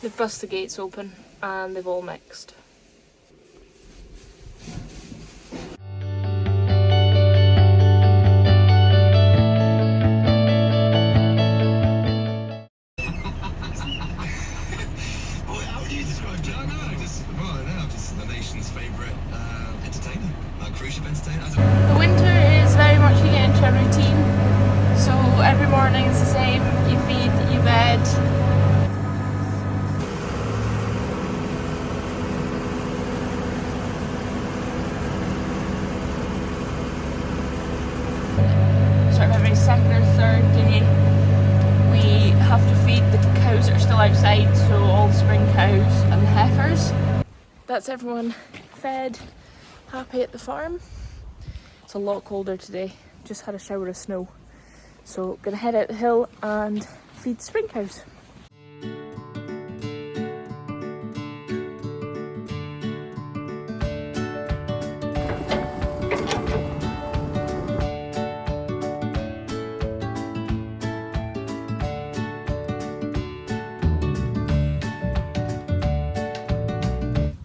They've bust the gates open and they've all mixed. The winter is very much you get into a routine. So every morning is the same. You feed, you bed. Sort of every second or third day we have to feed the cows that are still outside, so all the spring cows and the heifers. That's everyone fed, happy at the farm. It's a lot colder today, just had a shower of snow. So gonna head out the hill and feed the spring cows.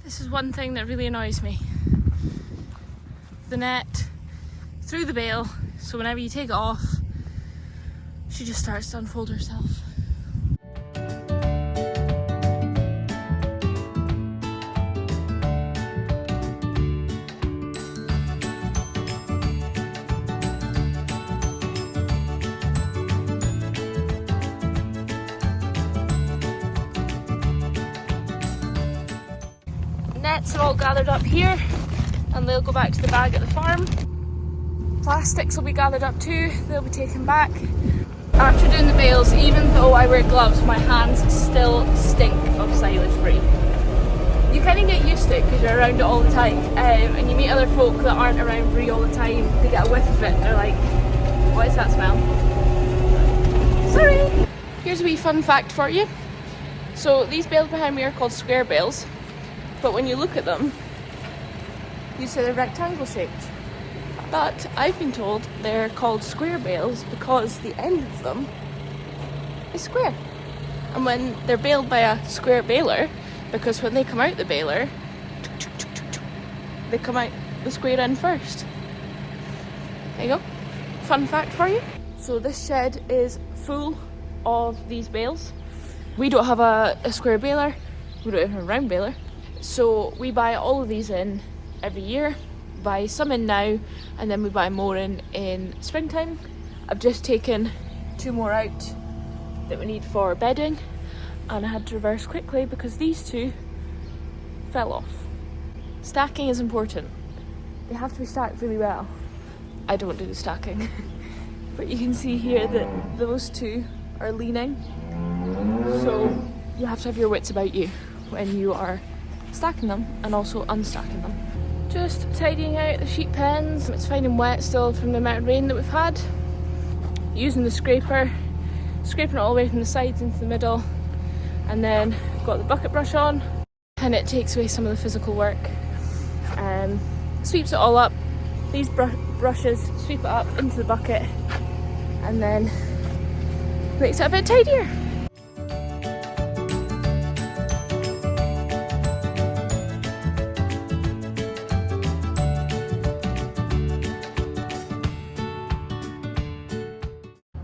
This is one thing that really annoys me. The net through the bale, so whenever you take it off, she just starts to unfold herself. Nets are all gathered up here and they'll go back to the bag at the farm. Plastics will be gathered up too, they'll be taken back. After doing the bales, even though I wear gloves, my hands still stink of silage brie. You kind of get used to it because you're around it all the time, and you meet other folk that aren't around brie all the time. They get a whiff of it and they're like, what is that smell? Sorry! Here's a wee fun fact for you. So these bales behind me are called square bales, but when you look at them, you say they're rectangle shaped. But I've been told they're called square bales because the end of them is square. And when they're baled by a square baler, because when they come out the baler, they come out the square end first. There you go. Fun fact for you. So this shed is full of these bales. We don't have a square baler, we don't have a round baler. So we buy all of these in every year. Buy some in now and then we buy more in springtime. I've just taken 2 more out that we need for bedding and I had to reverse quickly because these 2 fell off. Stacking is important. They have to be stacked really well. I don't do the stacking but you can see here that those 2 are leaning, so you have to have your wits about you when you are stacking them and also unstacking them. Just tidying out the sheep pens. It's fine and wet still from the amount of rain that we've had. Using the scraper, scraping it all the way from the sides into the middle, and then got the bucket brush on, and it takes away some of the physical work. Sweeps it all up. These brushes sweep it up into the bucket, and then makes it a bit tidier.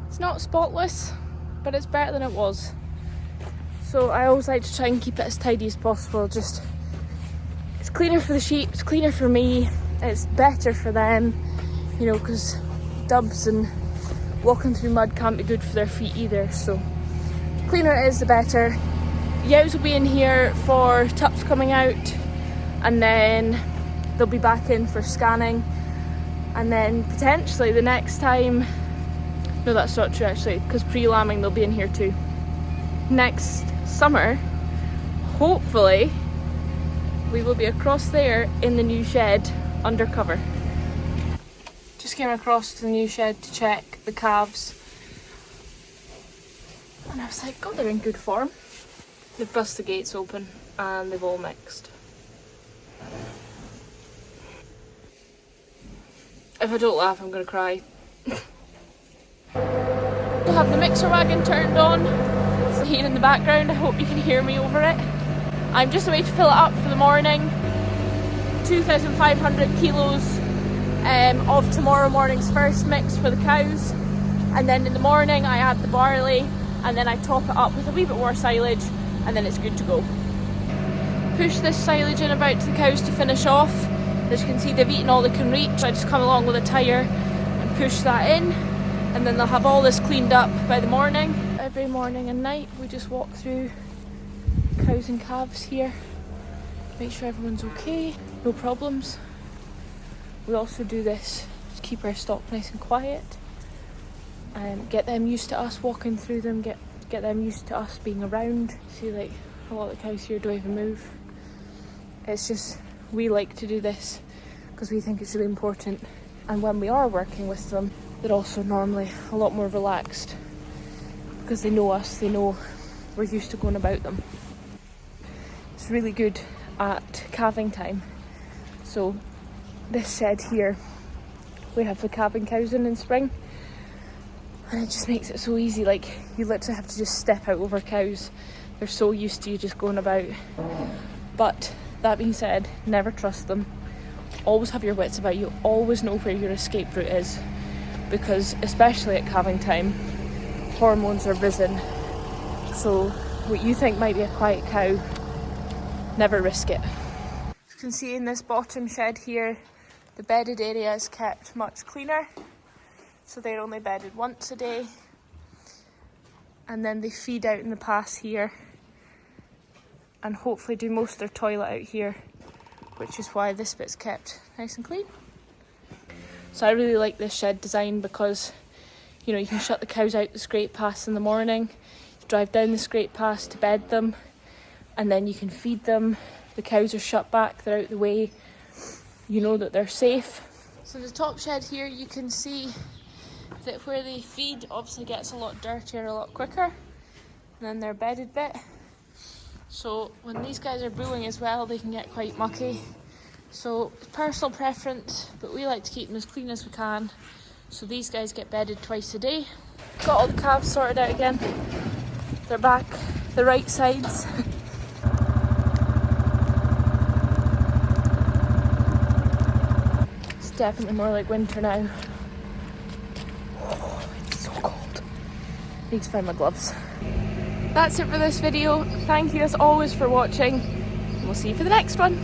It's not spotless, but it's better than it was. So I always like to try and keep it as tidy as possible. It's cleaner for the sheep, it's cleaner for me, it's better for them, you know, because dubs and walking through mud can't be good for their feet either. So cleaner it is, the better. The ewes will be in here for tups coming out, and then they'll be back in for scanning, and then potentially the next time. No, that's not true actually, because pre-lambing they'll be in here too. Next summer, hopefully, we will be across there in the new shed undercover. Just came across to the new shed to check the calves. And I was like, God, they're in good form. They've bust the gates open and they've all mixed. If I don't laugh, I'm gonna cry. We'll have the mixer wagon turned on. It's the rain in the background. I hope you can hear me over it. I'm just away to fill it up for the morning. 2,500 kilos of tomorrow morning's first mix for the cows, and then in the morning I add the barley and then I top it up with a wee bit more silage, and then it's good to go. Push this silage in about to the cows to finish off. As you can see, they've eaten all they can reach. I just come along with a tyre and push that in, and then they'll have all this cleaned up by the morning. Every morning and night we just walk through cows and calves here, make sure everyone's okay, no problems. We also do this to keep our stock nice and quiet, and get them used to us walking through them, get them used to us being around. See, like, a lot of the cows here don't even move. It's just, we like to do this because we think it's really important, and when we are working with them, they're also normally a lot more relaxed because they know us, they know we're used to going about them. It's really good at calving time. So this shed here, we have the calving cows in spring, and it just makes it so easy. Like, you literally have to just step out over cows. They're so used to you just going about. But that being said, never trust them. Always have your wits about you. Always know where your escape route is, because especially at calving time, hormones are risen. So what you think might be a quiet cow, never risk it. As you can see in this bottom shed here, the bedded area is kept much cleaner. So they're only bedded once a day. And then they feed out in the pass here, and hopefully do most of their toilet out here, which is why this bit's kept nice and clean. So I really like this shed design because, you know, you can shut the cows out the scrape pass in the morning, drive down the scrape pass to bed them, and then you can feed them. The cows are shut back, they're out the way, you know that they're safe. So the top shed here, you can see that where they feed obviously gets a lot dirtier a lot quicker than their bedded bit. So when these guys are booing as well, they can get quite mucky. So it's personal preference, but we like to keep them as clean as we can. So these guys get bedded twice a day. Got all the calves sorted out again. They're back the right sides. It's definitely more like winter now. Oh, it's so cold. Need to find my gloves. That's it for this video. Thank you as always for watching, and we'll see you for the next one.